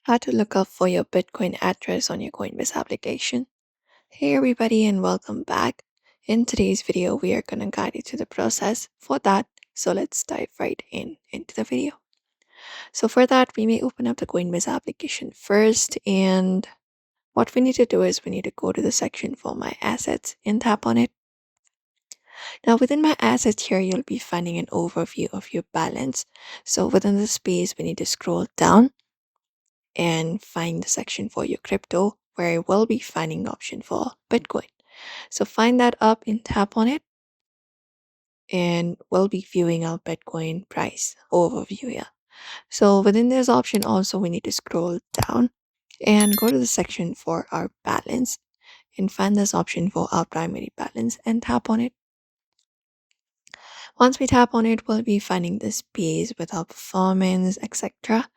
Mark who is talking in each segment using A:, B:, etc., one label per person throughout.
A: How to look up for your Bitcoin address on your Coinbase application. Hey everybody and welcome back. In today's video, we are going to guide you through the process for that. So let's dive right into the video. So for that, we may open up the Coinbase application first, and what we need to do is we need to go to the section for my assets and tap on it. Now within my assets here, you'll be finding an overview of your balance. So within the space, we need to scroll down and find the section for your crypto where you will be finding the option for Bitcoin. So find that up and tap on it, and we'll be viewing our Bitcoin price overview here. So within this option also we need to scroll down and go to the section for our balance and find this option for our primary balance and tap on it. Once we tap on it, we'll be finding this page with our performance, etc.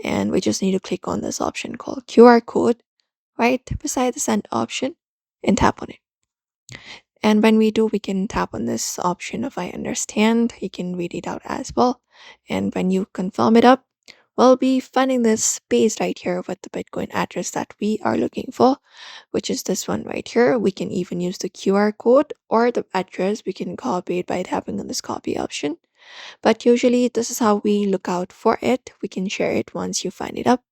A: And we just need to click on this option called QR code right beside the send option and tap on it. And when we do, we can tap on this option of I understand. You can read it out as well. And when you confirm it up, we'll be finding this space right here with the Bitcoin address that we are looking for, which is this one right here. We can even use the QR code or the address. We can copy it by tapping on this copy option. But usually this is how we look out for it. We can share it once you find it up.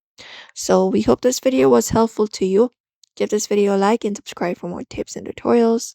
A: So we hope this video was helpful to you. Give this video a like and subscribe for more tips and tutorials.